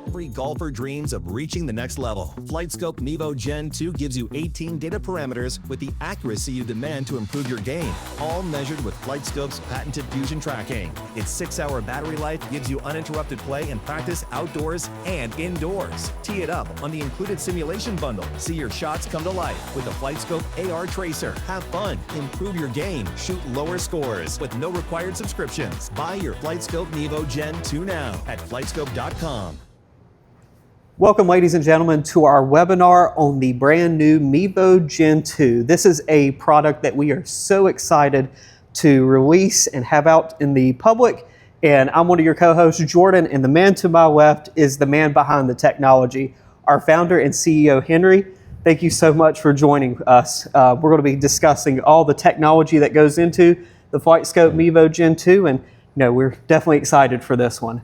Every golfer dreams of reaching the next level. FlightScope Mevo Gen2 gives you 18 data parameters with the accuracy you demand to improve your game, all measured with FlightScope's patented fusion tracking. Its 6-hour battery life gives you uninterrupted play and practice outdoors and indoors. Tee it up on the included simulation bundle. See your shots come to life with the FlightScope AR Tracer. Have fun, improve your game, shoot lower scores with no required subscriptions. Buy your FlightScope Mevo Gen2 now at FlightScope.com. Welcome, ladies and gentlemen, to our webinar on the brand new Mevo Gen2. This is a product that we are so excited to release and have out in the public. And I'm one of your co-hosts, Jordan, and the man to my left is the man behind the technology, our founder and CEO, Henri. Thank you so much for joining us. We're going to be discussing all the technology that goes into the FlightScope Mevo Gen2, and we're definitely excited for this one.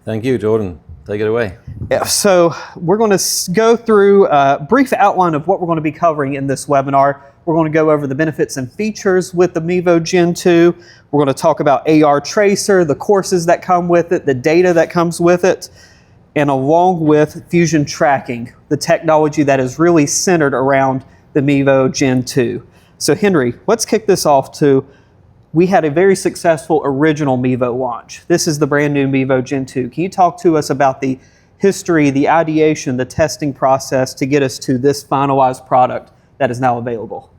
Thank you, Jordan. Take it away. Yeah, so we're going to go through a brief outline of what we're going to be covering in this webinar. We're going to go over the benefits and features with the Mevo Gen2. We're going to talk about AR Tracer, the courses that come with it, the data that comes with it, and along with fusion tracking, the technology that is really centered around the Mevo Gen2. So Henri, let's kick this off to, we had a very successful original Mevo launch. This is the brand new Mevo Gen2. Can you talk to us about the history, the ideation, the testing process to get us to this finalized product that is now available?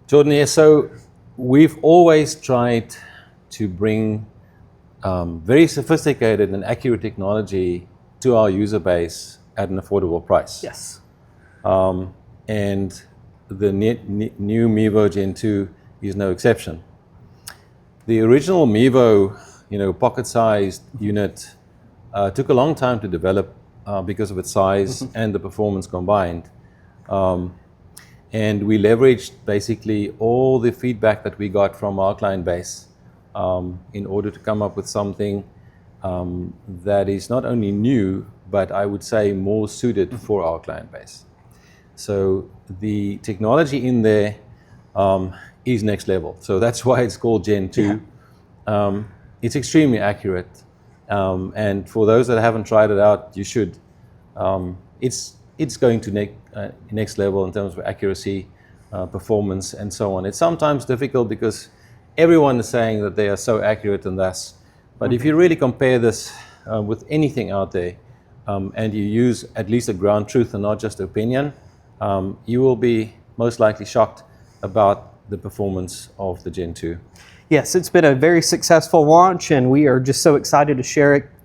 Jordan, yeah, so we've always tried to bring very sophisticated and accurate technology to our user base at an affordable price. Yes. And the new Mevo Gen2 is no exception. The original Mevo, pocket-sized unit took a long time to develop because of its size and the performance combined. And we leveraged basically all the feedback that we got from our client base in order to come up with something that is not only new, but I would say more suited for our client base. So the technology in there is next level. So that's why it's called Gen 2. Yeah. It's extremely accurate. And for those that haven't tried it out, you should. It's going to next level in terms of accuracy, performance, and so on. It's sometimes difficult because everyone is saying that they are so accurate and thus. But if you really compare this with anything out there, and you use at least a ground truth and not just opinion, you will be most likely shocked about the performance of the Gen 2. Yes, it's been a very successful launch, and we are just so excited to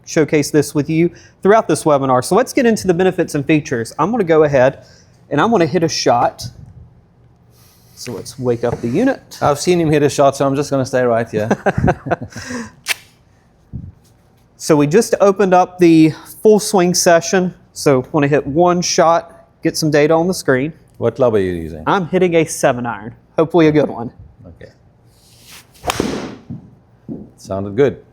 showcase this with you throughout this webinar. So let's get into the benefits and features. I'm going to go ahead and I'm going to hit a shot. So let's wake up the unit. I've seen him hit a shot, so I'm just going to stay right here. So we just opened up the full swing session. So I want to hit one shot, get some data on the screen. What club are you using? I'm hitting a 7-iron. Hopefully a good one. Okay. Sounded good.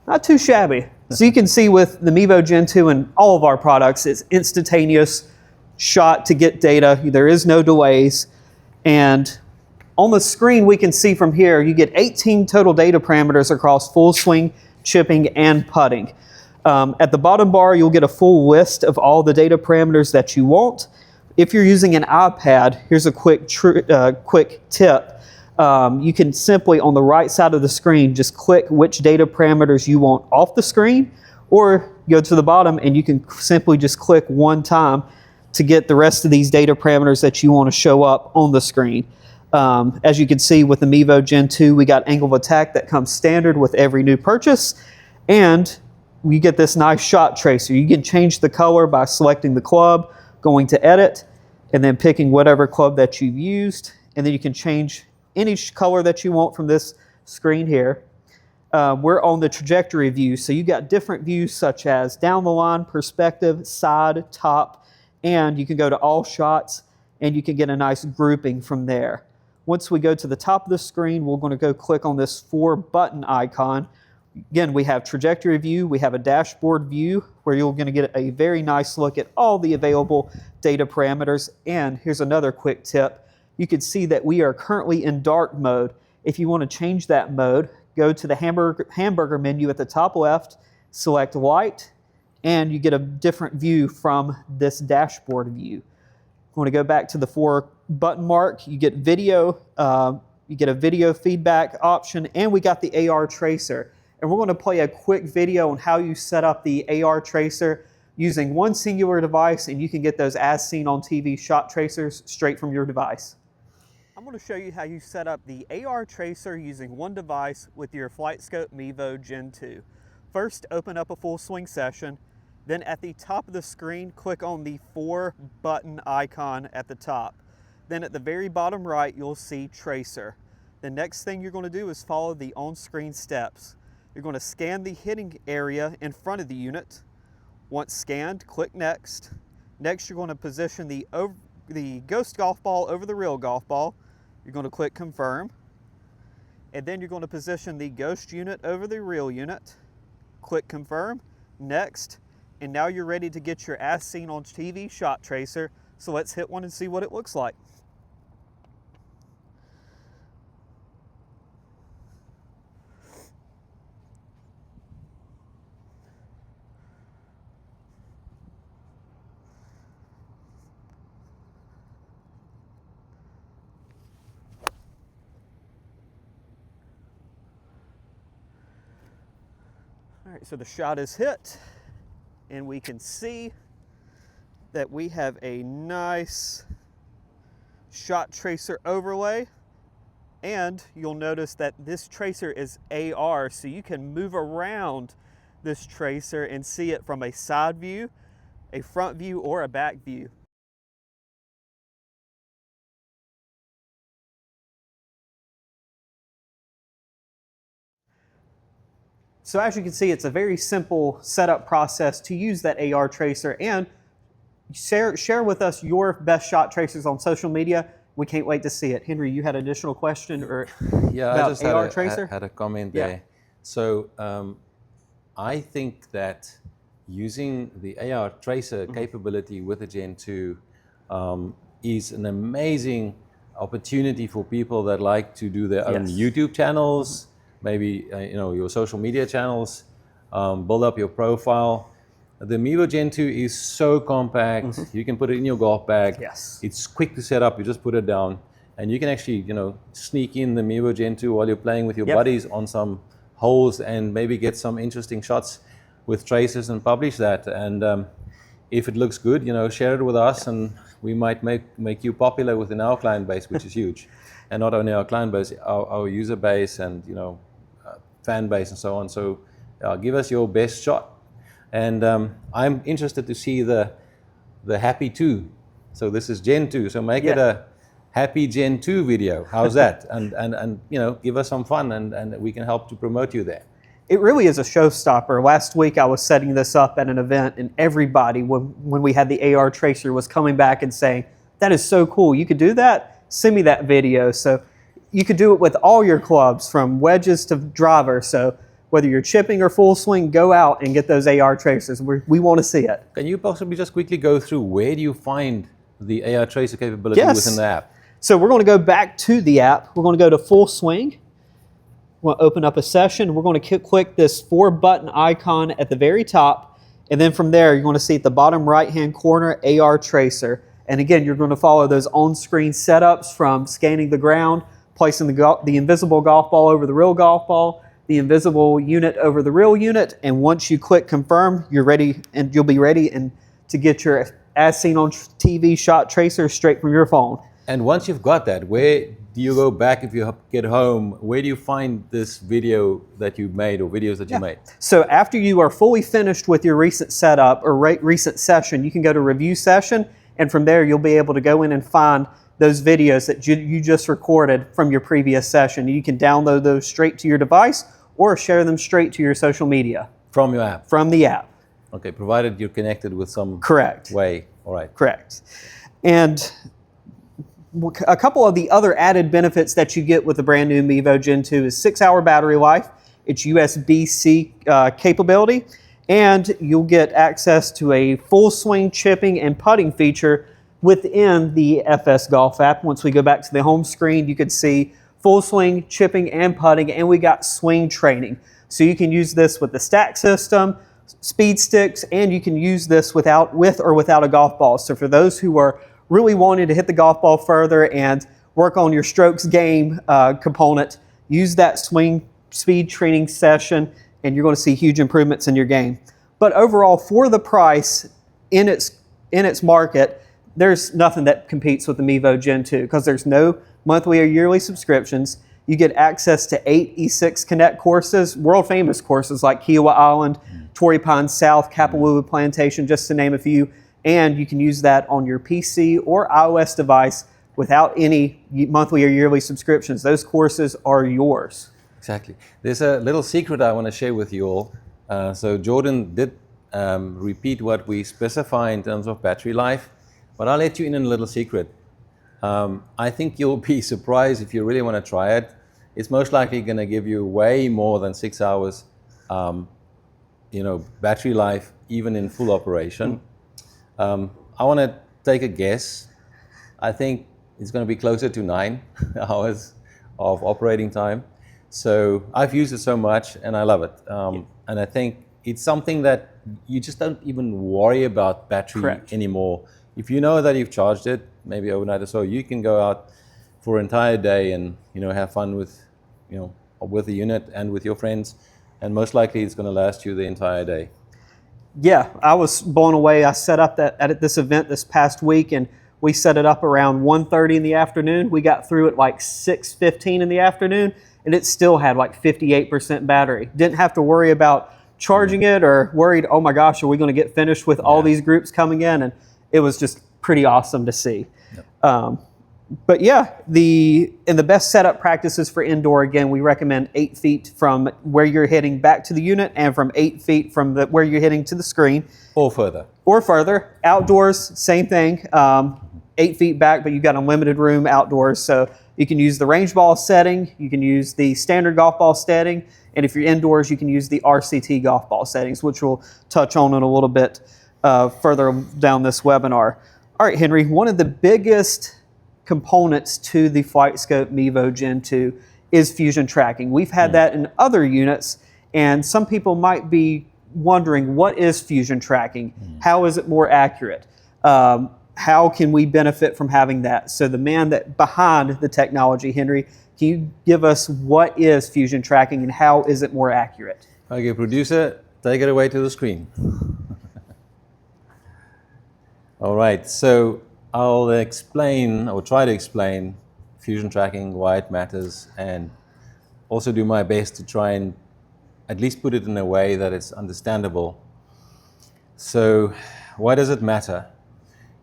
Not too shabby. So you can see with the Mevo Gen2 and all of our products, it's instantaneous shot to get data. There is no delays. And on the screen, we can see from here, you get 18 total data parameters across full swing, chipping, and putting. At the bottom bar, you'll get a full list of all the data parameters that you want. If you're using an iPad, here's a quick tip. You can simply, on the right side of the screen, just click which data parameters you want off the screen, or go to the bottom and you can simply just click one time to get the rest of these data parameters that you want to show up on the screen. As you can see with the Mevo Gen2, we got angle of attack that comes standard with every new purchase, and you get this nice shot tracer. You can change the color by selecting the club, going to edit, and then picking whatever club that you've used, and then you can change any color that you want from this screen here. We're on the trajectory view, so you got different views such as down the line, perspective, side, top, and you can go to all shots and you can get a nice grouping from there. Once we go to the top of the screen, we're going to go click on this 4-button icon. Again, we have trajectory view, we have a dashboard view where you're going to get a very nice look at all the available data parameters. And here's another quick tip. you can see that we are currently in dark mode. If you want to change that mode, go to the hamburger menu at the top left, select light, and you get a different view from this dashboard view. You want to go back to the 4 button mark, you get video, you get a video feedback option, and we got the AR tracer. And we're going to play a quick video on how you set up the AR tracer using one singular device, and you can get those as seen on TV shot tracers straight from your device. I'm going to show you how you set up the AR tracer using one device with your FlightScope Mevo Gen2. First, open up a full swing session. Then at the top of the screen, click on the 4 button icon at the top. Then at the very bottom right, you'll see tracer. The next thing you're going to do is follow the on-screen steps. You're going to scan the hitting area in front of the unit. Once scanned, click next. Next, you're going to position the ghost golf ball over the real golf ball. You're going to click confirm. And then you're going to position the ghost unit over the real unit. Click confirm, next. And now you're ready to get your as seen on TV shot tracer. So let's hit one and see what it looks like. All right, so the shot is hit, and we can see that we have a nice shot tracer overlay, and you'll notice that this tracer is AR, so you can move around this tracer and see it from a side view, a front view, or a back view. So as you can see, it's a very simple setup process to use that AR tracer, and share with us your best shot tracers on social media. We can't wait to see it. Henry, you had an additional question Yeah, about I just AR tracer? had a comment there. Yeah. So I think that using the AR tracer capability with the Gen 2 is an amazing opportunity for people that like to do their own YouTube channels, maybe your social media channels, build up your profile. The Mevo Gen 2 is so compact. You can put it in your golf bag. Yes. It's quick to set up. You just put it down, and you can actually sneak in the Mevo Gen 2 while you're playing with your buddies on some holes and maybe get some interesting shots with tracers and publish that. And if it looks good, share it with us, and we might make you popular within our client base, which is huge. And not only our client base, our user base and fan base and so on. So give us your best shot. And I'm interested to see the Happy 2. So this is Gen 2. So make it a Happy Gen 2 video. How's that? And give us some fun, and we can help to promote you there. It really is a showstopper. Last week I was setting this up at an event, and everybody, when we had the AR tracer, was coming back and saying, "That is so cool. You could do that? Send me that video." So you could do it with all your clubs, from wedges to driver. So whether you're chipping or full swing, go out and get those AR tracers. We want to see it. Can you possibly just quickly go through where do you find the AR tracer capability within the app? So we're going to go back to the app. We're going to go to full swing. We'll open up a session. We're going to click this 4 button icon at the very top. And then from there, you're going to see at the bottom right-hand corner, AR tracer. And again, you're going to follow those on-screen setups from scanning the ground, placing the invisible golf ball over the real golf ball, the invisible unit over the real unit, and once you click confirm, you're ready, and you'll be ready to get your as seen on TV shot tracer straight from your phone. And once you've got that, where do you go back if you get home? Where do you find this video that you made or videos that you made? So after you are fully finished with your recent setup or recent session, you can go to review session, and from there you'll be able to go in and find those videos that you just recorded from your previous session. You can download those straight to your device or share them straight to your social media. From your app? From the app. Okay, provided you're connected with some way. All right. Correct. And a couple of the other added benefits that you get with the brand new Mevo Gen 2 is 6-hour battery life, its USB-C capability, and you'll get access to a full swing chipping and putting feature within the FS Golf app. Once we go back to the home screen, you can see full swing, chipping, and putting, and we got swing training. So you can use this with the stack system, speed sticks, and you can use this with or without a golf ball. So for those who are really wanting to hit the golf ball further and work on your strokes game component, use that swing speed training session, and you're going to see huge improvements in your game. But overall, for the price in its market, there's nothing that competes with the Mevo Gen2 because there's no monthly or yearly subscriptions. You get access to 8 E6 Connect courses, world famous courses like Kiowa Island, Torrey Pines South, Kapalua Plantation, just to name a few. And you can use that on your PC or iOS device without any monthly or yearly subscriptions. Those courses are yours. Exactly. There's a little secret I want to share with you all. So Jordan did repeat what we specify in terms of battery life, but I'll let you in a little secret. I think you'll be surprised if you really want to try it. It's most likely going to give you way more than 6 hours, battery life, even in full operation. I want to take a guess. I think it's going to be closer to 9 hours of operating time. So I've used it so much and I love it. And I think it's something that you just don't even worry about battery anymore. If you know that you've charged it, maybe overnight or so, you can go out for an entire day and have fun with the unit and with your friends, and most likely it's going to last you the entire day. Yeah, I was blown away. I set up at this event this past week, and we set it up around 1:30 in the afternoon. We got through at like 6:15 in the afternoon, and it still had like 58% battery. Didn't have to worry about charging it or worried, oh my gosh, are we going to get finished with all these groups coming in? And it was just pretty awesome to see. Yep. But yeah, the best setup practices for indoor, again, we recommend 8 feet from where you're hitting back to the unit and from 8 feet from where you're hitting to the screen. Or further. Or further. Outdoors, same thing. 8 feet back, but you've got unlimited room outdoors. So you can use the range ball setting, you can use the standard golf ball setting, and if you're indoors, you can use the RCT golf ball settings, which we'll touch on in a little bit further down this webinar. All right, Henry, one of the biggest components to the FlightScope Mevo Gen2 is fusion tracking. We've had that in other units, and some people might be wondering, what is fusion tracking? How is it more accurate? How can we benefit from having that? So the man behind the technology, Henry, can you give us what is fusion tracking and how is it more accurate? Okay, producer, take it away to the screen. All right, so I'll explain, or try to explain, fusion tracking, why it matters, and also do my best to try and at least put it in a way that it's understandable. So why does it matter?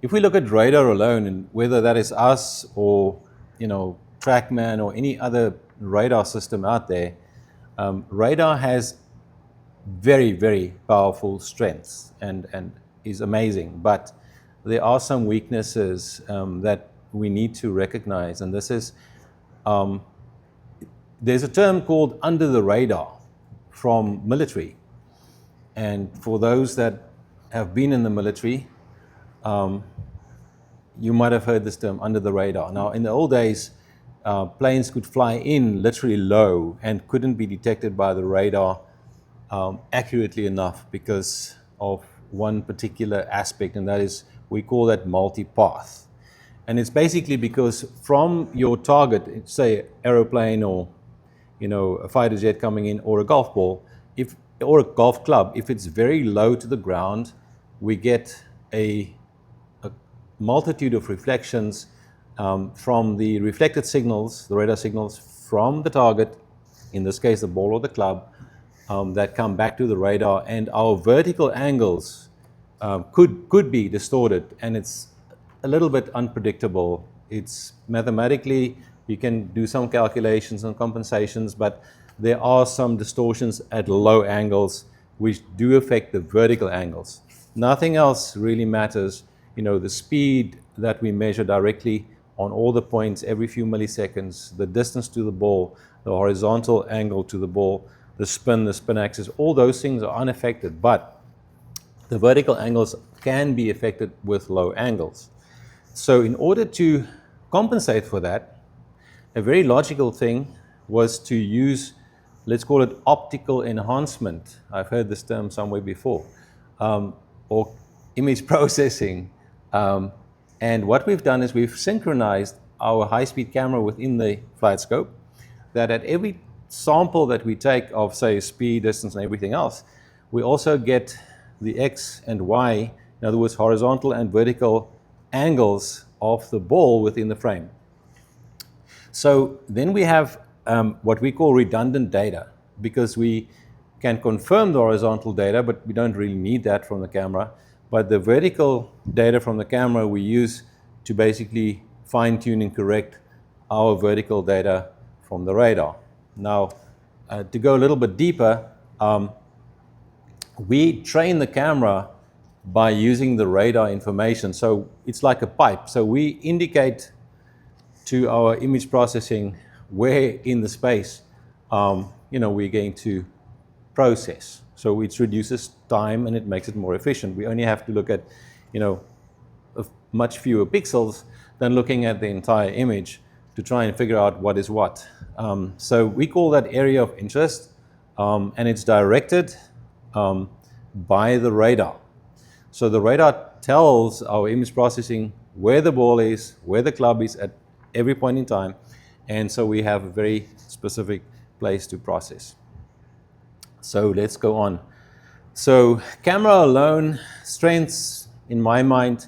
If we look at radar alone, and whether that is us or TrackMan or any other radar system out there, radar has very, very powerful strengths and is amazing, but there are some weaknesses that we need to recognize, and this is, there's a term called under the radar from military, and for those that have been in the military, you might have heard this term, under the radar. Now, in the old days, planes could fly in literally low and couldn't be detected by the radar accurately enough because of one particular aspect, and that is, we call that multipath. And it's basically because from your target, say aeroplane or a fighter jet coming in, or a golf ball, or a golf club, if it's very low to the ground, we get a multitude of reflections from the reflected signals, the radar signals from the target, in this case the ball or the club, that come back to the radar, and our vertical angles could be distorted, and it's a little bit unpredictable. It's mathematically, you can do some calculations and compensations, but there are some distortions at low angles which do affect the vertical angles. Nothing else really matters. The speed that we measure directly on all the points every few milliseconds, the distance to the ball, the horizontal angle to the ball, the spin axis, all those things are unaffected, but the vertical angles can be affected with low angles. So in order to compensate for that, a very logical thing was to use, let's call it optical enhancement. I've heard this term somewhere before, or image processing. And what we've done is we've synchronized our high-speed camera within the FlightScope, that at every sample that we take of, say, speed, distance, and everything else, we also get the X and Y, in other words, horizontal and vertical angles of the ball within the frame. So then we have what we call redundant data, because we can confirm the horizontal data, but we don't really need that from the camera. But the vertical data from the camera we use to basically fine-tune and correct our vertical data from the radar. Now, to go a little bit deeper, we train the camera by using the radar information. So it's like a pipe. So we indicate to our image processing where in the space we're going to process. So it reduces time and it makes it more efficient. We only have to look at much fewer pixels than looking at the entire image to try and figure out what is what. So we call that area of interest, and it's directed by the radar. So the radar tells our image processing where the ball is, where the club is at every point in time, and so we have a very specific place to process. So let's go on. So camera alone, strengths in my mind,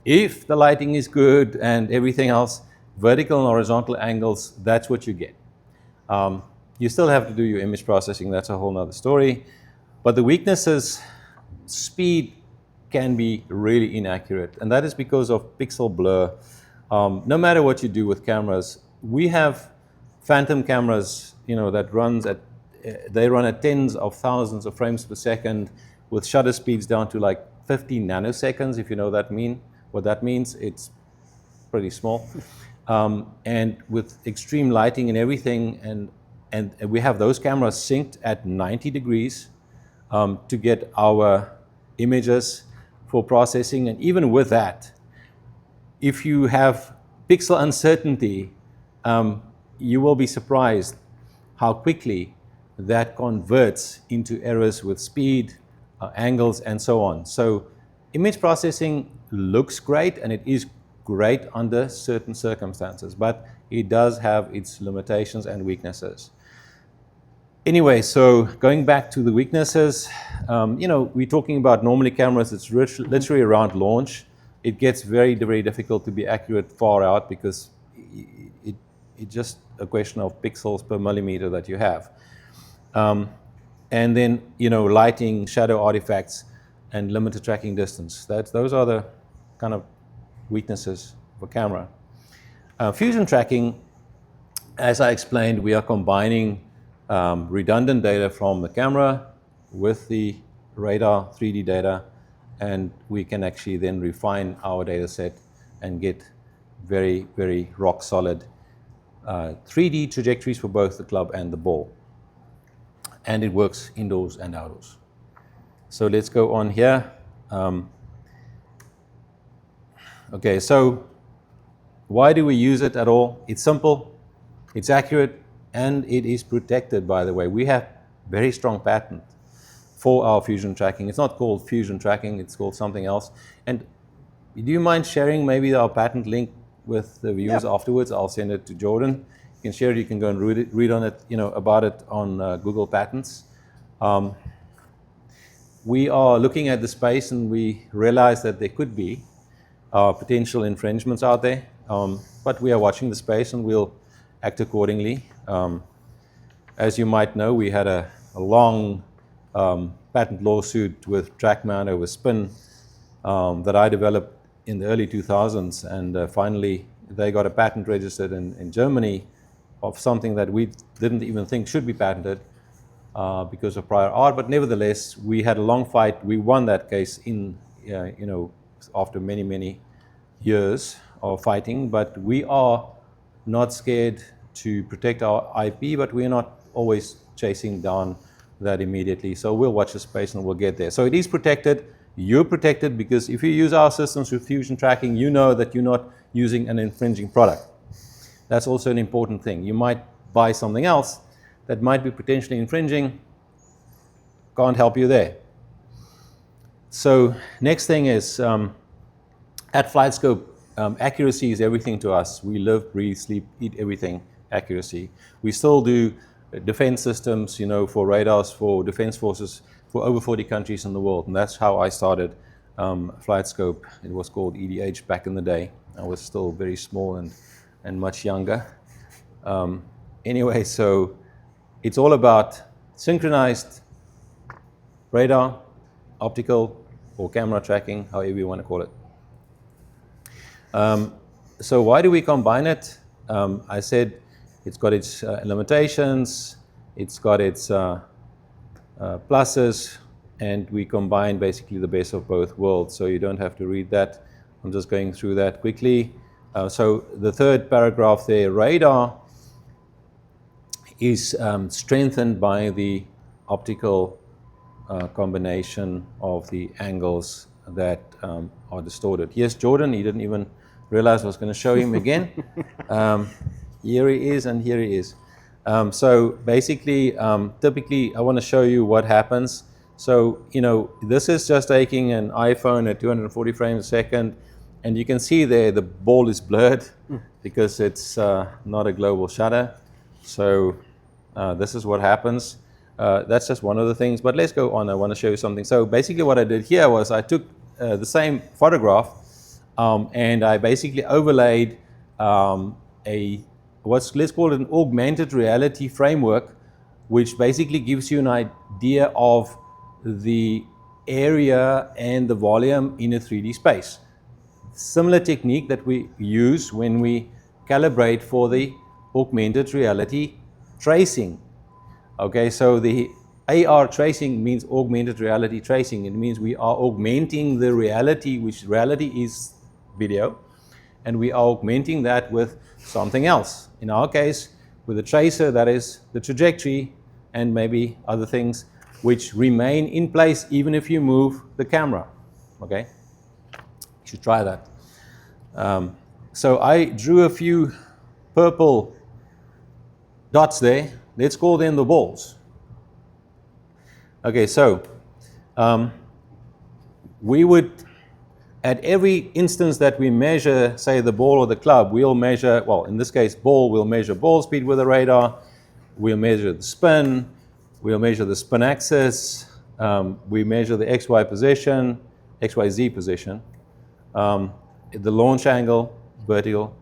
if the lighting is good and everything else, vertical and horizontal angles, that's what you get. You still have to do your image processing, that's a whole nother story. But the weaknesses, speed can be really inaccurate, and that is because of pixel blur. No matter what you do with cameras, we have phantom cameras, that they run at tens of thousands of frames per second with shutter speeds down to like 50 nanoseconds, if you know what that means. It's pretty small. And with extreme lighting and everything, and we have those cameras synced at 90 degrees to get our images for processing. And even with that, if you have pixel uncertainty, you will be surprised how quickly that converts into errors with speed, angles, and so on. So image processing looks great, and it is great under certain circumstances, but it does have its limitations and weaknesses. Anyway, so going back to the weaknesses, we're talking about normally cameras, it's literally around launch. It gets very, very difficult to be accurate far out because it's just a question of pixels per millimeter that you have. And then, lighting, shadow artifacts, and limited tracking distance. Those are the kind of weaknesses of a camera. Fusion tracking, as I explained, we are combining redundant data from the camera with the radar 3D data, and we can actually then refine our data set and get very, very rock solid 3D trajectories for both the club and the ball. And it works indoors and outdoors. So let's go on here. Okay, so why do we use it at all? It's simple, it's accurate, and it is protected, by the way. We have very strong patent for our fusion tracking. It's not called fusion tracking, it's called something else. And do you mind sharing maybe our patent link with the viewers afterwards? I'll send it to Jordan. You can share it, you can go and read on it, about it on Google Patents. We are looking at the space and we realize that there could be potential infringements out there, but we are watching the space and we'll act accordingly. As you might know, we had a long patent lawsuit with TrackMount over spin that I developed in the early 2000s, and finally they got a patent registered in Germany of something that we didn't even think should be patented because of prior art. But nevertheless, we had a long fight. We won that case after many, many years of fighting. But we are not scared to protect our IP, but we're not always chasing down that immediately. So we'll watch the space and we'll get there. So it is protected. you're protected, because if you use our systems with fusion tracking, you know that you're not using an infringing product. That's also an important thing. You might buy something else that might be potentially infringing, can't help you there. So next thing is, at FlightScope, accuracy is everything to us. We live, breathe, sleep, eat everything accuracy. We still do defense systems, for radars, for defense forces, for over 40 countries in the world. And that's how I started FlightScope. It was called EDH back in the day. I was still very small and much younger. Anyway, so it's all about synchronized radar, optical, or camera tracking, however you want to call it. So why do we combine it? I said it's got its limitations, it's got its pluses, and we combine basically the best of both worlds. So you don't have to read that. I'm just going through that quickly. So the third paragraph there, radar is strengthened by the optical combination of the angles that are distorted. Yes, Jordan, he didn't even realize I was going to show him again. Here he is, and here he is. So basically, typically, I want to show you what happens. So, this is just taking an iPhone at 240 frames a second, and you can see there the ball is blurred because it's not a global shutter. So this is what happens. That's just one of the things, but let's go on. I want to show you something. So basically what I did here was I took the same photograph and I basically overlaid let's call it an augmented reality framework, which basically gives you an idea of the area and the volume in a 3D space. Similar technique that we use when we calibrate for the augmented reality tracing. Okay, so the AR tracing means augmented reality tracing. It means we are augmenting the reality, which reality is video, and we are augmenting that with something else. In our case, with a tracer, that is the trajectory and maybe other things which remain in place even if you move the camera. Okay, you should try that. So I drew a few purple dots there. Let's call them the balls. Okay, so we would, at every instance that we measure, say the ball or the club, we'll measure, well, in this case, ball, we'll measure ball speed with a radar, we'll measure the spin, we'll measure the spin axis, we measure the XY position, XYZ position, the launch angle, vertical,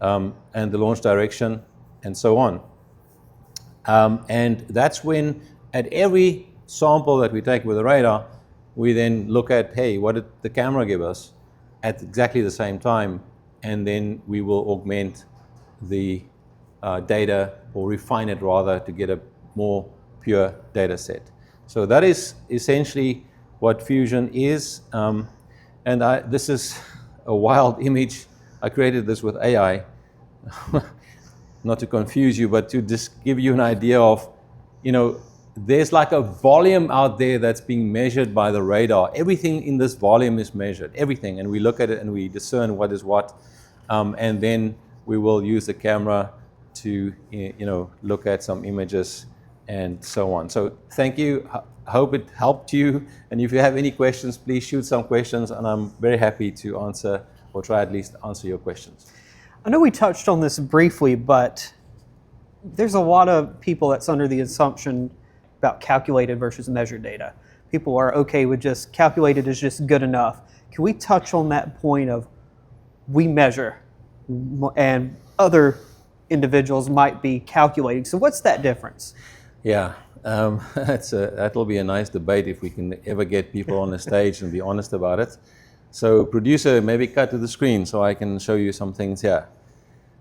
and the launch direction, and so on. And that's when, at every sample that we take with the radar, we then look at, hey, what did the camera give us at exactly the same time, and then we will augment the data, or refine it rather, to get a more pure data set. So that is essentially what Fusion is. And this is a wild image. I created this with AI. Not to confuse you, but to just give you an idea of, there's like a volume out there that's being measured by the radar. Everything in this volume is measured, everything. And we look at it and we discern what is what. And then we will use the camera to, look at some images and so on. So thank you. I hope it helped you. And if you have any questions, please shoot some questions. And I'm very happy to answer, or try at least answer your questions. I know we touched on this briefly, but there's a lot of people that's under the assumption about calculated versus measured data. People are okay with just calculated is just good enough. Can we touch on that point of we measure and other individuals might be calculating? So what's that difference? Yeah, that'll be a nice debate if we can ever get people on the stage and be honest about it. So producer, maybe cut to the screen so I can show you some things here.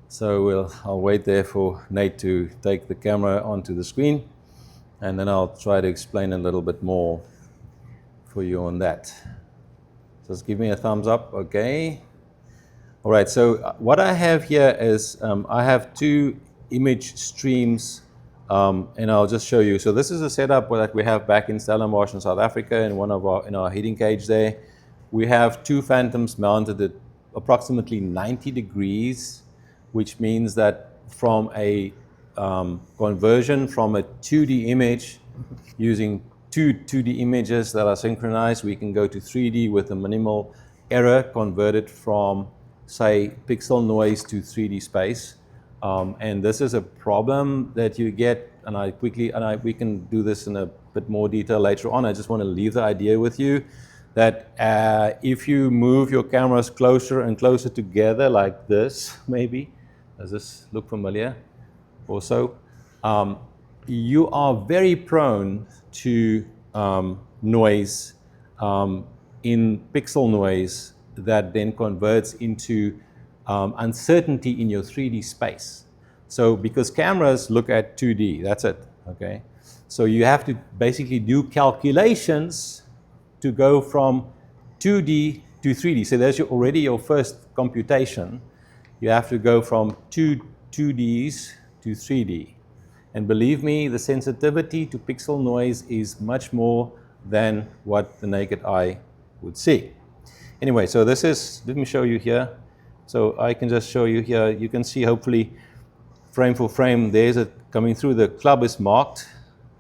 So I'll wait there for Nate to take the camera onto the screen, and then I'll try to explain a little bit more for you on that. Just give me a thumbs up, okay. All right, so what I have here is I have two image streams and I'll just show you. So this is a setup that we have back in Stellenbosch in South Africa in our heating cage there. We have 2 phantoms mounted at approximately 90 degrees, which means that from a conversion from a 2D image using 2 2D images that are synchronized, we can go to 3D with a minimal error, converted from, say, pixel noise to 3D space. And this is a problem that you get, and we can do this in a bit more detail later on. I just want to leave the idea with you that if you move your cameras closer and closer together like this, maybe, does this look familiar? Also, you are very prone to noise, in pixel noise that then converts into uncertainty in your 3D space. So because cameras look at 2D, that's it, okay? So you have to basically do calculations to go from 2D to 3D. So there's already your first computation. You have to go from 2Ds to 3D. And believe me, the sensitivity to pixel noise is much more than what the naked eye would see. Anyway, so this is, let me show you here. So I can just show you here. You can see hopefully frame for frame, there's it coming through. The club is marked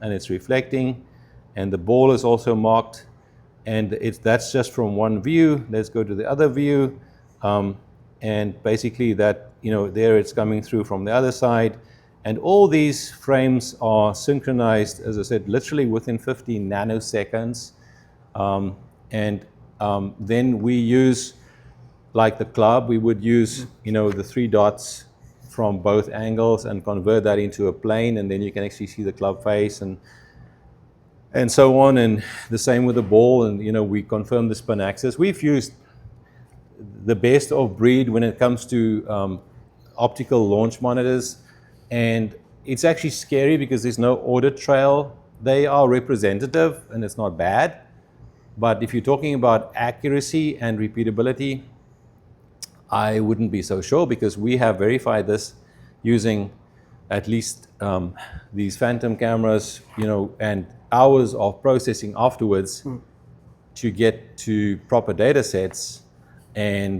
and it's reflecting, and the ball is also marked, and that's just from one view. Let's go to the other view, and basically that, there it's coming through from the other side. And all these frames are synchronized, as I said, literally within 15 nanoseconds. Then we use, like the club, we would use, the 3 dots from both angles and convert that into a plane, and then you can actually see the club face and so on. And the same with the ball, and we confirm the spin axis. We've used the best of breed when it comes to optical launch monitors. And it's actually scary because there's no audit trail. They are representative and it's not bad. But if you're talking about accuracy and repeatability, I wouldn't be so sure, because we have verified this using at least these phantom cameras, and hours of processing afterwards to get to proper data sets. And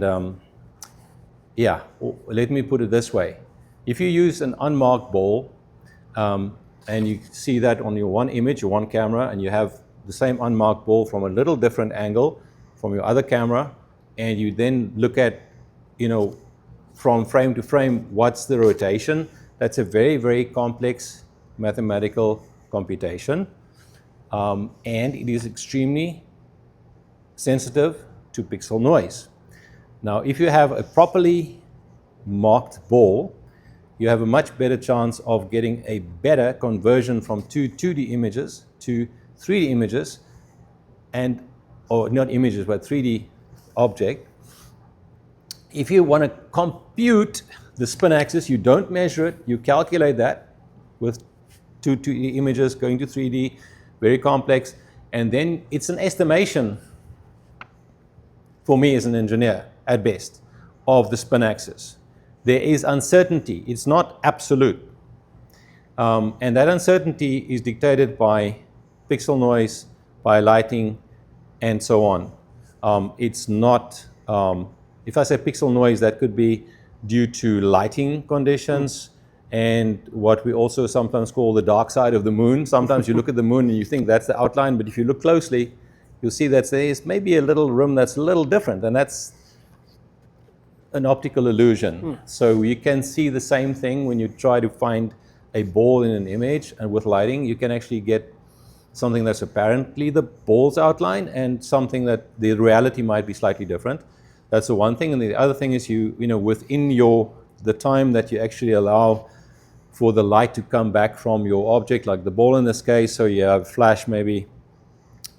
let me put it this way. If you use an unmarked ball, and you see that on your one image, your one camera, and you have the same unmarked ball from a little different angle from your other camera, and you then look at, from frame to frame, what's the rotation, that's a very, very complex mathematical computation. And it is extremely sensitive to pixel noise. Now, if you have a properly marked ball, you have a much better chance of getting a better conversion from 2D images to 3D images, or not images, but 3D object. If you want to compute the spin axis, you don't measure it, you calculate that with 2D images going to 3D, very complex, and then it's an estimation for me as an engineer, at best, of the spin axis. There is uncertainty. It's not absolute. And that uncertainty is dictated by pixel noise, by lighting, and so on. It's not, if I say pixel noise, that could be due to lighting conditions and what we also sometimes call the dark side of the moon. Sometimes you look at the moon and you think that's the outline, but if you look closely, you'll see that there's maybe a little room that's a little different, and that's an optical illusion. So you can see the same thing when you try to find a ball in an image, and with lighting you can actually get something that's apparently the ball's outline and something that the reality might be slightly different. That's the one thing. And the other thing is within the time that you actually allow for the light to come back from your object, like the ball in this case, so you have flash maybe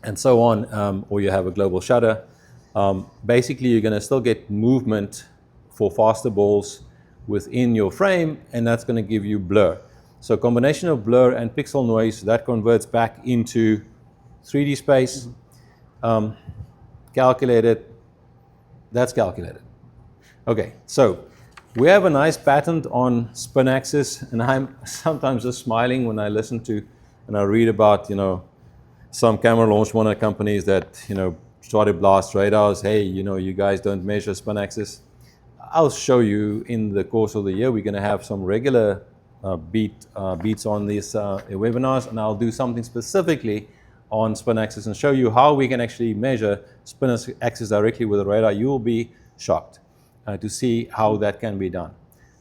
and so on, or you have a global shutter, basically you're going to still get movement for faster balls within your frame, and that's going to give you blur. So combination of blur and pixel noise, that converts back into 3D space, calculated, that's calculated. Okay, so We have a nice patent on spin axis, and I'm sometimes just smiling when I listen to and I read about, some camera launch monitor companies that, try to blast radars. Hey, you guys don't measure spin axis. I'll show you in the course of the year. We're going to have some regular beats on these webinars, and I'll do something specifically on spin axis and show you how we can actually measure spin axis directly with a radar. You will be shocked to see how that can be done.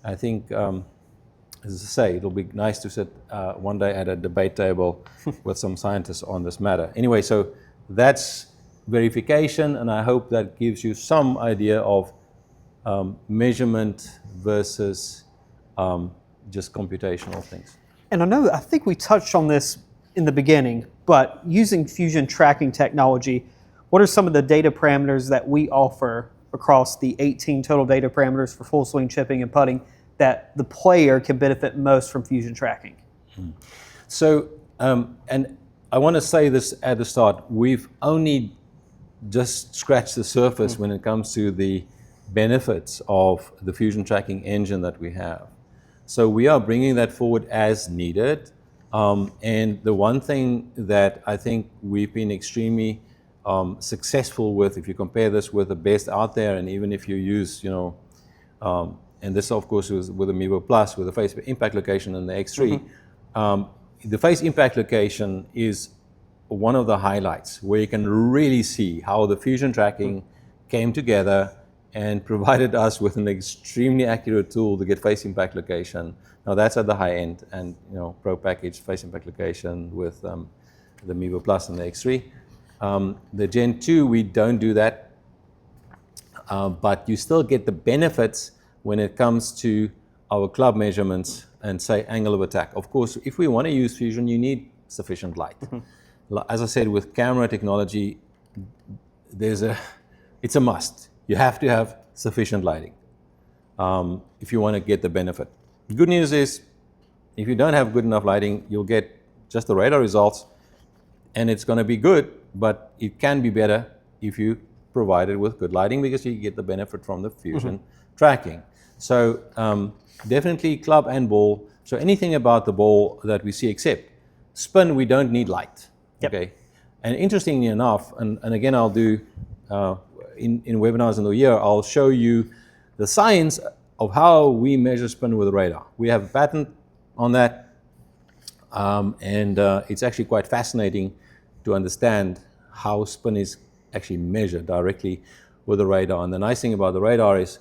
I think, as I say, it'll be nice to sit one day at a debate table with some scientists on this matter. Anyway, so that's verification, and I hope that gives you some idea of measurement versus just computational things. And I think we touched on this in the beginning, but using fusion tracking technology, what are some of the data parameters that we offer across the 18 total data parameters for full swing chipping and putting that the player can benefit most from fusion tracking? So, and I want to say this at the start, we've only just scratched the surface when it comes to the benefits of the fusion tracking engine that we have. So we are bringing that forward as needed. And the one thing that I think we've been extremely successful with, if you compare this with the best out there, and even if you use, and this of course was with the Mevo Plus, with the face impact location and the X3, the face impact location is one of the highlights where you can really see how the fusion tracking came together and provided us with an extremely accurate tool to get face impact location. Now that's at the high end, and pro package face impact location with the Mevo Plus and the X3. The Gen 2, we don't do that, but you still get the benefits when it comes to our club measurements and say angle of attack. Of course, if we want to use fusion, you need sufficient light. As I said, with camera technology, it's a must. You have to have sufficient lighting if you want to get the benefit. The good news is, if you don't have good enough lighting, you'll get just the radar results, and it's going to be good, but it can be better if you provide it with good lighting, because you get the benefit from the fusion tracking. So definitely club and ball. So anything about the ball that we see, except spin, we don't need light. Yep. Okay. And interestingly enough, and again, I'll do in webinars in the year, I'll show you the science of how we measure spin with a radar. We have a patent on that, and it's actually quite fascinating to understand how spin is actually measured directly with a radar. And the nice thing about the radar is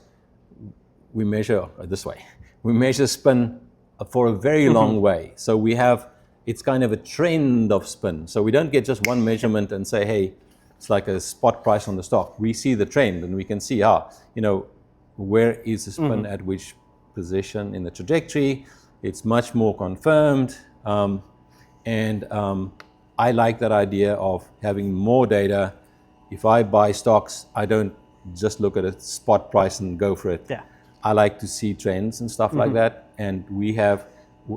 we measure this way. We measure spin for a very long way. So we have, it's kind of a trend of spin. So we don't get just one measurement and say, hey, it's like a spot price on the stock. We see the trend, and we can see where is the spin at which position in the trajectory. It's much more confirmed. I like that idea of having more data. If I buy stocks, I don't just look at a spot price and go for it. Yeah. I like to see trends and stuff like that. And we have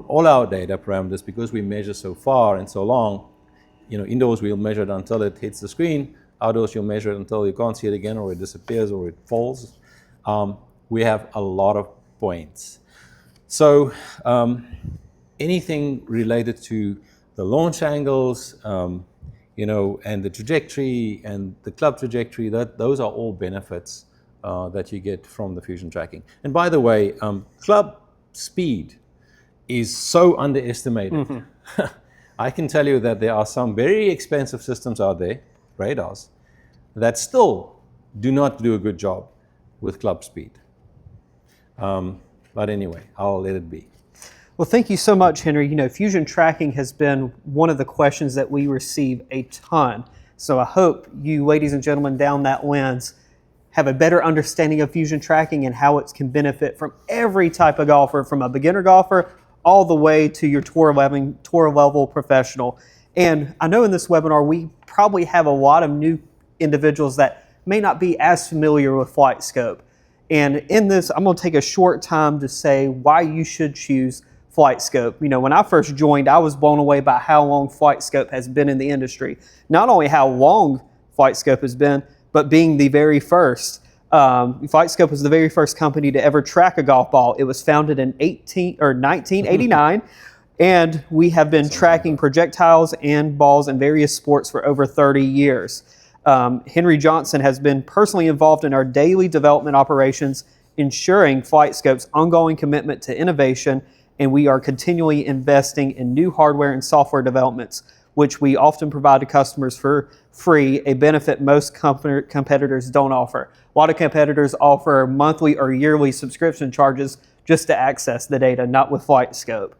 all our data parameters, because we measure so far and so long. Indoors we'll measure it until it hits the screen. Outdoors you'll measure it until you can't see it again, or it disappears, or it falls. We have a lot of points. So anything related to the launch angles, and the trajectory and the club trajectory, those are all benefits that you get from the fusion tracking. And by the way, club speed is so underestimated. I can tell you that there are some very expensive systems out there, radars, that still do not do a good job with club speed. But anyway, I'll let it be. Well, thank you so much, Henry. Fusion tracking has been one of the questions that we receive a ton. So I hope you, ladies and gentlemen, down that lens, have a better understanding of fusion tracking and how it can benefit from every type of golfer, from a beginner golfer all the way to your tour level professional. And I know in this webinar, we probably have a lot of new individuals that may not be as familiar with FlightScope. And in this, I'm going to take a short time to say why you should choose FlightScope. When I first joined, I was blown away by how long FlightScope has been in the industry. Not only how long FlightScope has been, but being the very first. FlightScope was the very first company to ever track a golf ball. It was founded in 1989, and we have been tracking projectiles and balls in various sports for over 30 years. Henri Johnson has been personally involved in our daily development operations, ensuring FlightScope's ongoing commitment to innovation, and we are continually investing in new hardware and software developments, which we often provide to customers for free, a benefit most competitors don't offer. A lot of competitors offer monthly or yearly subscription charges just to access the data, not with FlightScope.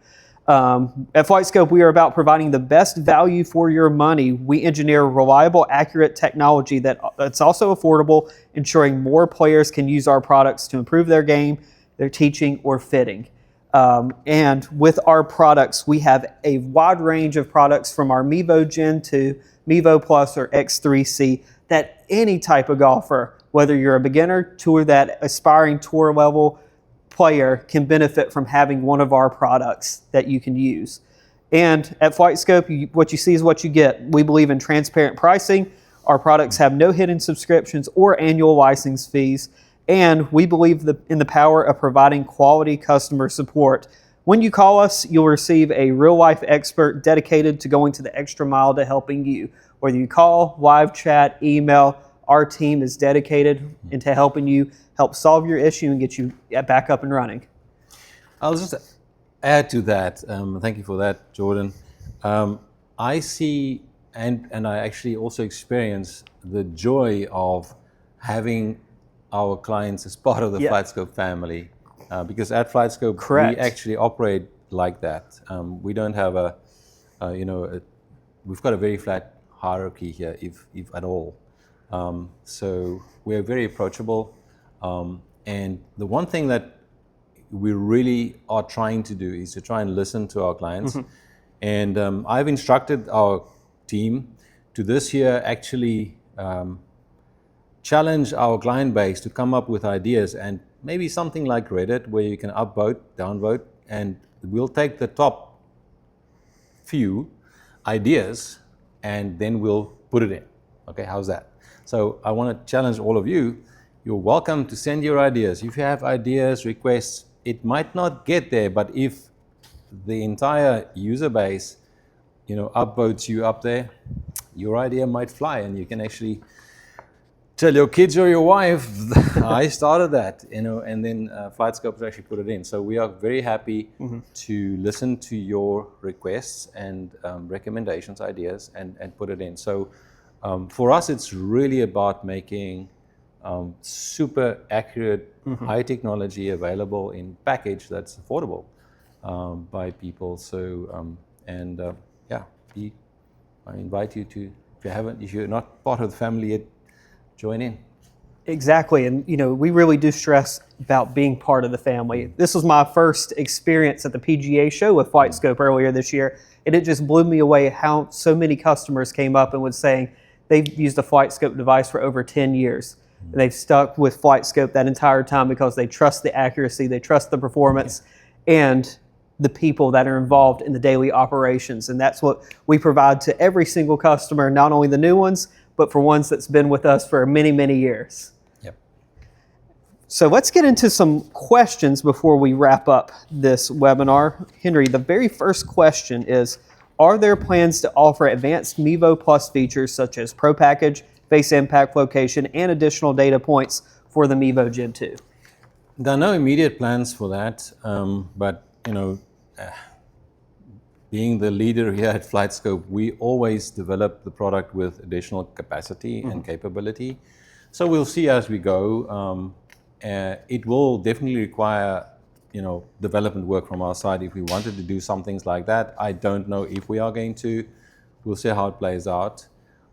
At FlightScope, we are about providing the best value for your money. We engineer reliable, accurate technology that's also affordable, ensuring more players can use our products to improve their game, their teaching, or fitting. And with our products, we have a wide range of products from our Mevo Gen2, Mevo Plus, or X3C that any type of golfer, whether you're a beginner to that aspiring tour level player, can benefit from having one of our products that you can use. And at FlightScope, what you see is what you get. We believe in transparent pricing. Our products have no hidden subscriptions or annual license fees. And we believe in the power of providing quality customer support. When you call us, you'll receive a real-life expert dedicated to going to the extra mile to helping you. Whether you call, live chat, email, our team is dedicated into helping you help solve your issue and get you back up and running. I'll just add to that. Thank you for that, Jordan. I see, and I actually also experience the joy of having our clients as part of the FlightScope family, because at FlightScope we actually operate like that. We don't have we've got a very flat hierarchy here, if at all. So we're very approachable, and the one thing that we really are trying to do is to try and listen to our clients. And I've instructed our team to this year actually challenge our client base to come up with ideas, and maybe something like Reddit where you can upvote, downvote, and we'll take the top few ideas and then we'll put it in. Okay, how's that? So I want to challenge all of you. You're welcome to send your ideas. If you have ideas, requests, it might not get there, but if the entire user base, upvotes you up there, your idea might fly, and you can actually tell your kids or your wife, I started that, and then FlightScope has actually put it in. So we are very happy to listen to your requests and recommendations, ideas, and put it in. So for us, it's really about making super accurate, high technology available in package that's affordable by people. So I invite you to, if you're not part of the family yet, join in. Exactly, and we really do stress about being part of the family. This was my first experience at the PGA show with FlightScope earlier this year, and it just blew me away how so many customers came up and was saying they've used a FlightScope device for over 10 years. And they've stuck with FlightScope that entire time because they trust the accuracy, they trust the performance, and the people that are involved in the daily operations. And that's what we provide to every single customer, not only the new ones, but for ones that's been with us for many, many years. Yep. So let's get into some questions before we wrap up this webinar. Henri, the very first question is, are there plans to offer advanced Mevo Plus features such as Pro Package, face impact location, and additional data points for the Mevo Gen2? There are no immediate plans for that, but being the leader here at FlightScope, we always develop the product with additional capacity and capability. So we'll see as we go. It will definitely require development work from our side if we wanted to do some things like that. I don't know if we are going to. We'll see how it plays out.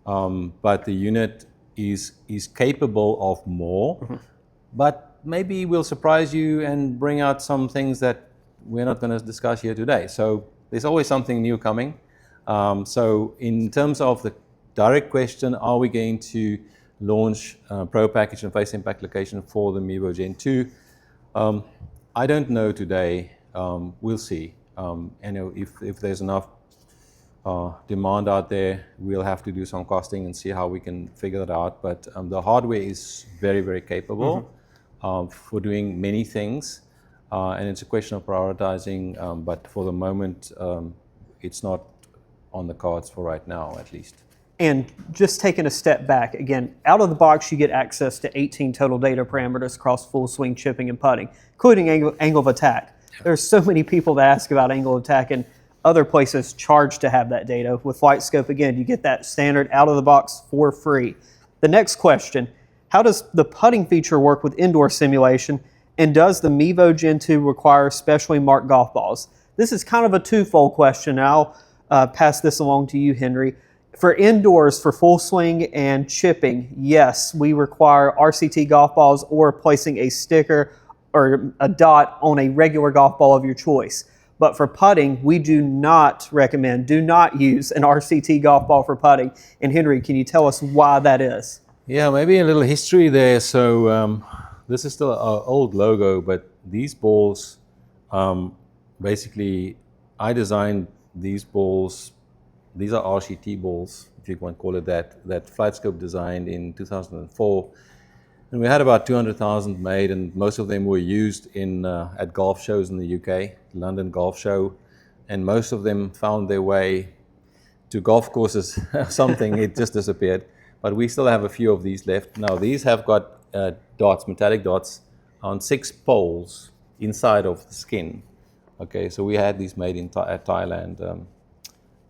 But the unit is capable of more. But maybe we'll surprise you and bring out some things that we're not going to discuss here today. So there's always something new coming. So in terms of the direct question, are we going to launch Pro Package and Face Impact Location for the Mevo Gen2? I don't know today. We'll see. If there's enough demand out there. We'll have to do some costing and see how we can figure that out. But the hardware is very, very capable for doing many things. And it's a question of prioritizing. But for the moment, it's not on the cards for right now, at least. And just taking a step back, again, out of the box, you get access to 18 total data parameters across full swing, chipping, and putting, including angle of attack. There's so many people that ask about angle of attack, and other places charge to have that data. With FlightScope, again, you get that standard out of the box for free. The next question, how does the putting feature work with indoor simulation, and does the Mevo Gen2 require specially marked golf balls? This is kind of a twofold question, and I'll pass this along to you, Henry. For indoors, for full swing and chipping, yes, we require RCT golf balls or placing a sticker or a dot on a regular golf ball of your choice. But for putting, we do not recommend, do not use an RCT golf ball for putting. And Henry, can you tell us why that is? Yeah, maybe a little history there. So this is still our old logo, but these balls, basically, I designed these balls. These are RCT balls, if you want to call it that FlightScope designed in 2004. And we had about 200,000 made, and most of them were used at golf shows in the UK, London Golf Show. And most of them found their way to golf courses, something, it just disappeared. But we still have a few of these left. Now, these have got dots, metallic dots, on 6 poles inside of the skin. Okay, so we had these made at Thailand. I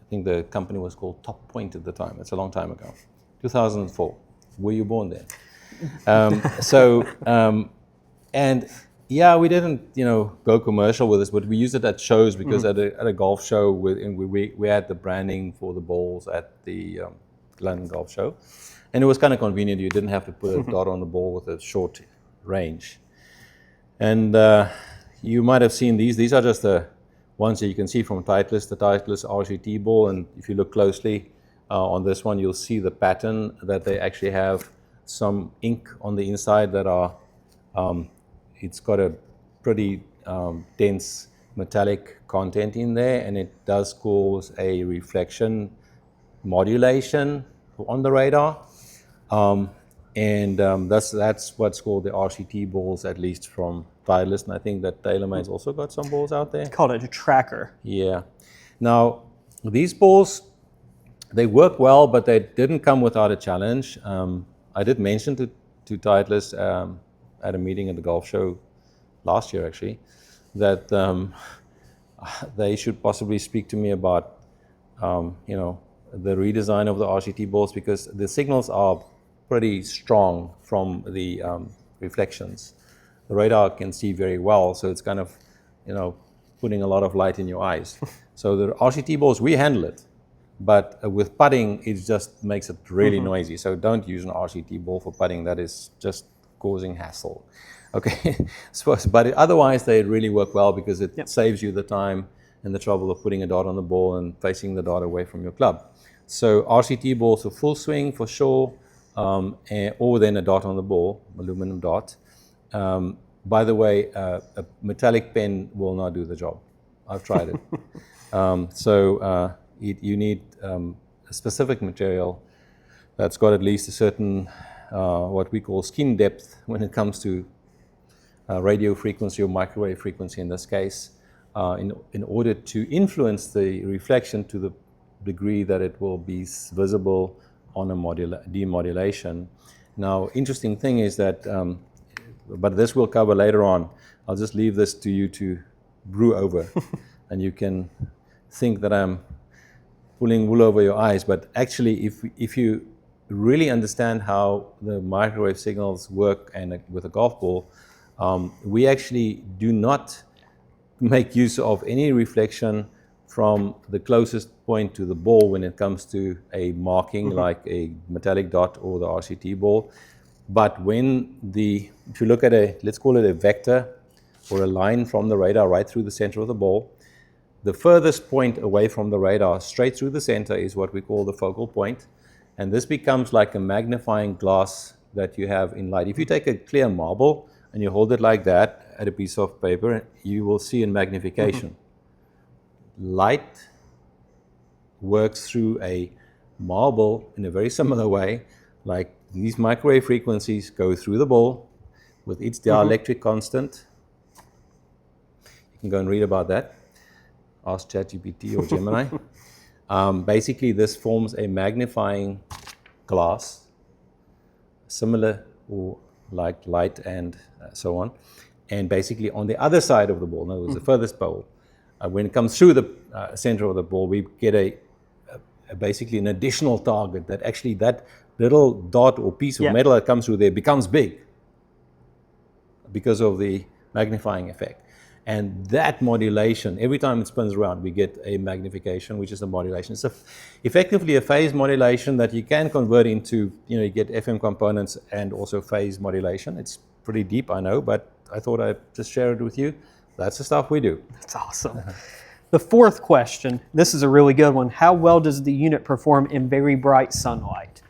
think the company was called Top Point at the time. It's a long time ago. 2004. Were you born there? And yeah, we didn't, go commercial with this, but we used it at shows because at a golf show, we had the branding for the balls at the London Golf Show. And it was kind of convenient. You didn't have to put a dot on the ball with a short range. And you might have seen these. These are just the ones that you can see from Titleist, the Titleist RCT ball. And if you look closely on this one, you'll see the pattern that they actually have some ink on the inside that are, it's got a pretty dense metallic content in there, and it does cause a reflection modulation on the radar. That's what's called the RCT balls, at least from Titleist, and I think that TaylorMade's also got some balls out there. Called it a tracker. Yeah. Now, these balls, they work well, but they didn't come without a challenge. I did mention to Titleist at a meeting at the golf show last year, actually, that they should possibly speak to me about, the redesign of the RCT balls, because the signals are pretty strong from the reflections. The radar can see very well, so it's kind of, putting a lot of light in your eyes. So the RCT balls, we handle it, but with putting, it just makes it really noisy. So don't use an RCT ball for putting. That is just causing hassle. Okay, but otherwise they really work well because it saves you the time and the trouble of putting a dot on the ball and facing the dot away from your club. So RCT balls for full swing for sure, or then a dot on the ball, aluminum dot. By the way, a metallic pen will not do the job. I've tried it. You need a specific material that's got at least a certain, what we call skin depth when it comes to radio frequency or microwave frequency in this case, in order to influence the reflection to the degree that it will be visible on a demodulation. Now, interesting thing is that, but this we'll cover later on. I'll just leave this to you to brew over, and you can think that I'm pulling wool over your eyes, but actually, if you really understand how the microwave signals work and with a golf ball, we actually do not make use of any reflection from the closest point to the ball when it comes to a marking like a metallic dot or the RCT ball. But if you look at let's call it a vector or a line from the radar right through the center of the ball, the furthest point away from the radar straight through the center is what we call the focal point. And this becomes like a magnifying glass that you have in light. If you take a clear marble and you hold it like that at a piece of paper, you will see in magnification. Light works through a marble in a very similar way. Like these microwave frequencies go through the ball with its dielectric constant. You can go and read about that. Ask ChatGPT or Gemini. Basically, this forms a magnifying glass, similar or like light and so on. And basically, on the other side of the ball, in other words, the furthest pole, when it comes through the center of the ball, we get basically an additional target that actually that little dot or piece of metal that comes through there becomes big because of the magnifying effect. And that modulation, every time it spins around, we get a magnification, which is a modulation. It's effectively a phase modulation that you can convert into, you get FM components and also phase modulation. It's pretty deep, I know, but I thought I'd just share it with you. That's the stuff we do. That's awesome. The fourth question, this is a really good one. How well does the unit perform in very bright sunlight?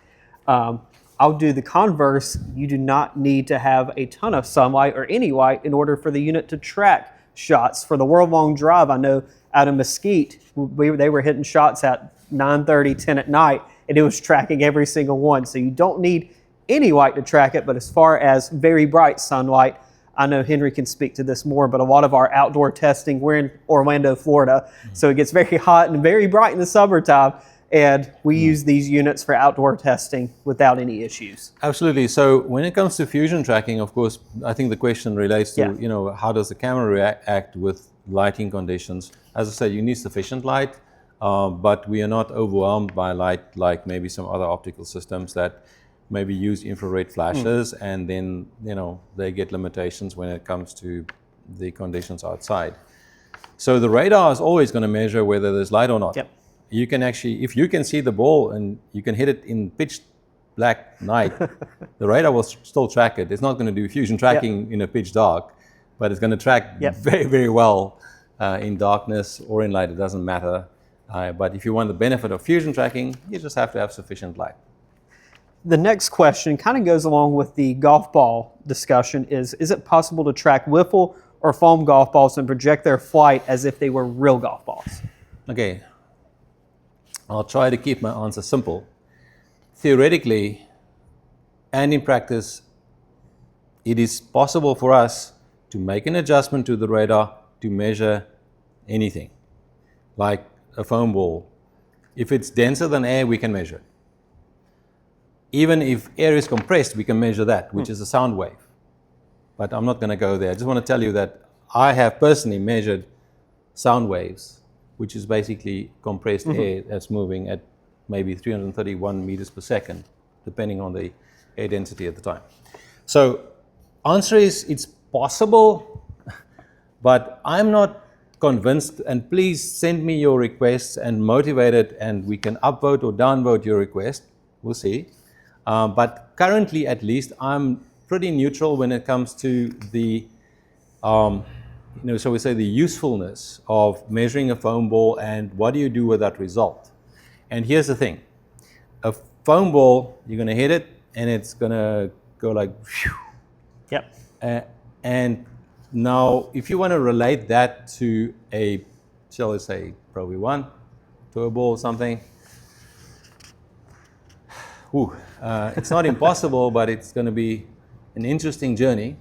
I'll do the converse. You do not need to have a ton of sunlight or any light in order for the unit to track shots. For the World Long Drive, I know out of Mesquite, they were hitting shots at 9:30, 10 at night, and it was tracking every single one. So you don't need any light to track it, but as far as very bright sunlight, I know Henry can speak to this more, but a lot of our outdoor testing, we're in Orlando, Florida, so it gets very hot and very bright in the summertime, and we use these units for outdoor testing without any issues. Absolutely. So when it comes to fusion tracking, of course, I think the question relates to, how does the camera react with lighting conditions? As I said, you need sufficient light, but we are not overwhelmed by light like maybe some other optical systems that maybe use infrared flashes and then, they get limitations when it comes to the conditions outside. So the radar is always going to measure whether there's light or not. Yep. You can actually, if you can see the ball and you can hit it in pitch black night, the radar will still track it. It's not going to do fusion tracking in a pitch dark, but it's going to track very, very well in darkness or in light. It doesn't matter. But if you want the benefit of fusion tracking, you just have to have sufficient light. The next question kind of goes along with the golf ball discussion is it possible to track wiffle or foam golf balls and project their flight as if they were real golf balls? Okay. I'll try to keep my answer simple. Theoretically and in practice, it is possible for us to make an adjustment to the radar to measure anything, like a foam ball. If it's denser than air, we can measure it. Even if air is compressed, we can measure that, which is a sound wave. But I'm not going to go there. I just want to tell you that I have personally measured sound waves, which is basically compressed air that's moving at maybe 331 meters per second, depending on the air density at the time. So answer is it's possible, but I'm not convinced, and please send me your requests and motivate it, and we can upvote or downvote your request. We'll see. But currently, at least, I'm pretty neutral when it comes to the, so we say the usefulness of measuring a foam ball and what do you do with that result. And here's the thing. A foam ball, you're going to hit it, and it's going to go like, whew. Yep. And now, if you want to relate that to a, shall we say, Pro V1, to a ball or something, it's not impossible, but it's going to be an interesting journey.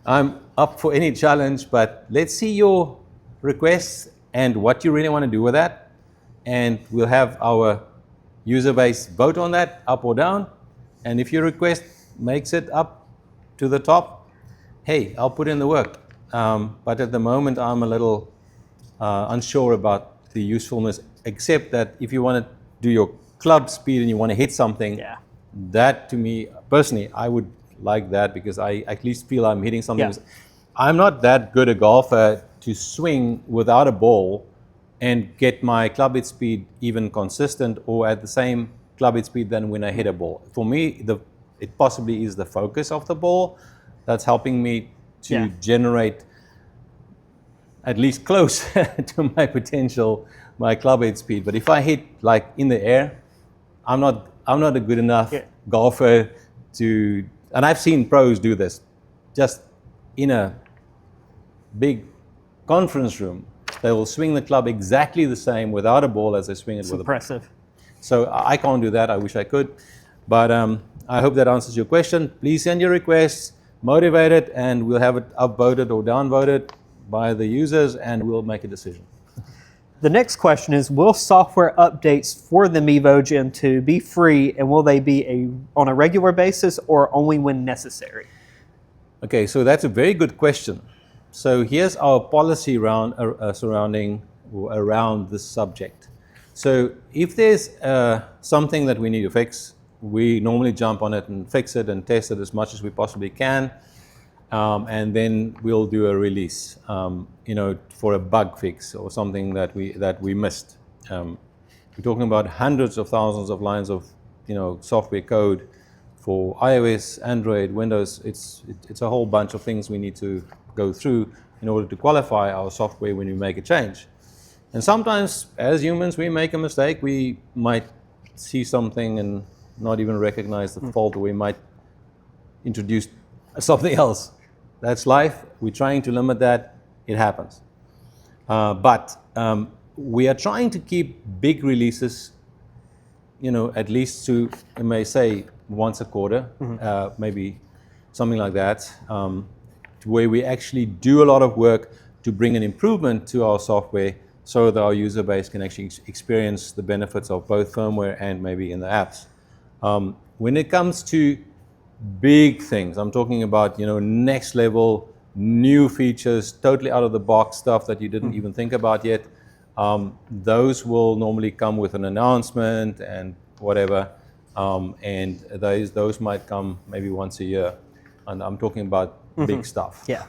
I'm up for any challenge, but let's see your requests and what you really want to do with that. And we'll have our user base vote on that, up or down. And if your request makes it up to the top, hey, I'll put in the work. But at the moment, I'm a little unsure about the usefulness, except that if you want to do your club speed and you want to hit something, that to me, personally, I would like that because I at least feel I'm hitting something. Yeah. I'm not that good a golfer to swing without a ball and get my club hit speed even consistent or at the same club hit speed than when I hit a ball. For me, it possibly is the focus of the ball that's helping me to generate at least close to my potential, my club head speed. But if I hit like in the air, I'm not a good enough golfer to, and I've seen pros do this, just in a big conference room, They will swing the club exactly the same without a ball as they swing it with a ball. Impressive. So I can't do that. I wish I could. But I hope that answers your question. Please send your requests, motivate it, and we'll have it upvoted or downvoted by the users, and we'll make a decision. The next question is, will software updates for the Mevo Gen2 be free, and will they be on a regular basis or only when necessary? Okay, so that's a very good question. So here's our policy surrounding around this subject. So if there's something that we need to fix, we normally jump on it and fix it and test it as much as we possibly can, and then we'll do a release, for a bug fix or something that we missed. We're talking about hundreds of thousands of lines of software code for iOS, Android, Windows. It's a whole bunch of things we need to go through in order to qualify our software when we make a change. And sometimes, as humans, we make a mistake. We might see something and not even recognize the fault, or we might introduce something else. That's life. We're trying to limit that. It happens. But we are trying to keep big releases, at least to, I may say, once a quarter, maybe something like that, where we actually do a lot of work to bring an improvement to our software so that our user base can actually experience the benefits of both firmware and maybe in the apps. When it comes to big things, I'm talking about next level, new features, totally out of the box stuff that you didn't even think about yet. Those will normally come with an announcement and whatever, and those might come maybe once a year. And I'm talking about big stuff. Yeah.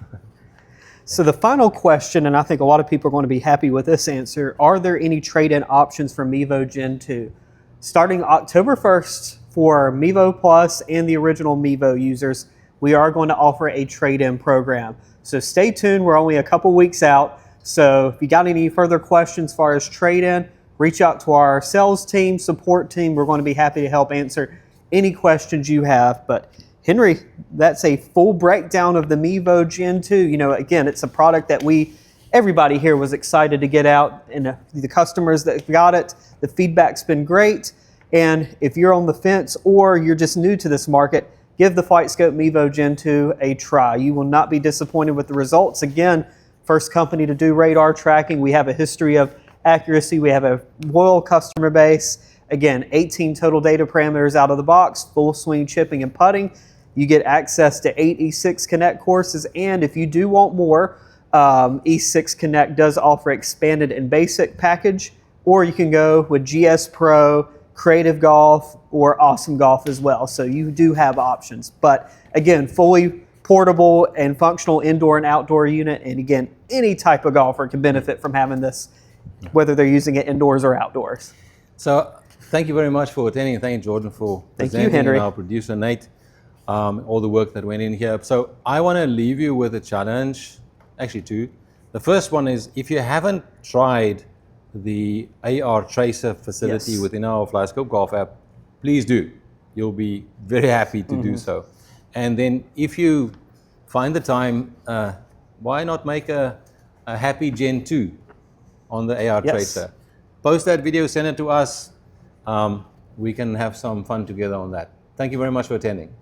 So the final question, and I think a lot of people are going to be happy with this answer, are there any trade-in options for Mevo Gen2? Starting October 1st for Mevo Plus and the original Mevo users, we are going to offer a trade-in program. So stay tuned, we're only a couple weeks out. So if you got any further questions as far as trade-in, reach out to our sales team, support team. We're going to be happy to help answer any questions you have. But Henri, that's a full breakdown of the Mevo Gen2. Again, it's a product that everybody here was excited to get out, and the customers that got it, the feedback's been great. And if you're on the fence or you're just new to this market, give the FlightScope Mevo Gen2 a try. You will not be disappointed with the results. Again, first company to do radar tracking. We have a history of accuracy. We have a loyal customer base. Again, 18 total data parameters out of the box, full swing chipping and putting. You get access to 8 E6 Connect courses, and if you do want more, E6 Connect does offer expanded and basic package, or you can go with GS Pro, Creative Golf, or Awesome Golf as well. So you do have options. But again, fully portable and functional indoor and outdoor unit, and again, any type of golfer can benefit from having this, whether they're using it indoors or outdoors. So thank you very much for attending, and thank you, Jordan, for presenting, Henri. and our producer, Nate. All the work that went in here. So I want to leave you with a challenge, actually two. The first one is, if you haven't tried the AR tracer facility within our FlightScope Golf app, please do. You'll be very happy to do so. And then if you find the time, why not make a happy Gen 2 on the AR tracer? Post that video, send it to us. We can have some fun together on that. Thank you very much for attending.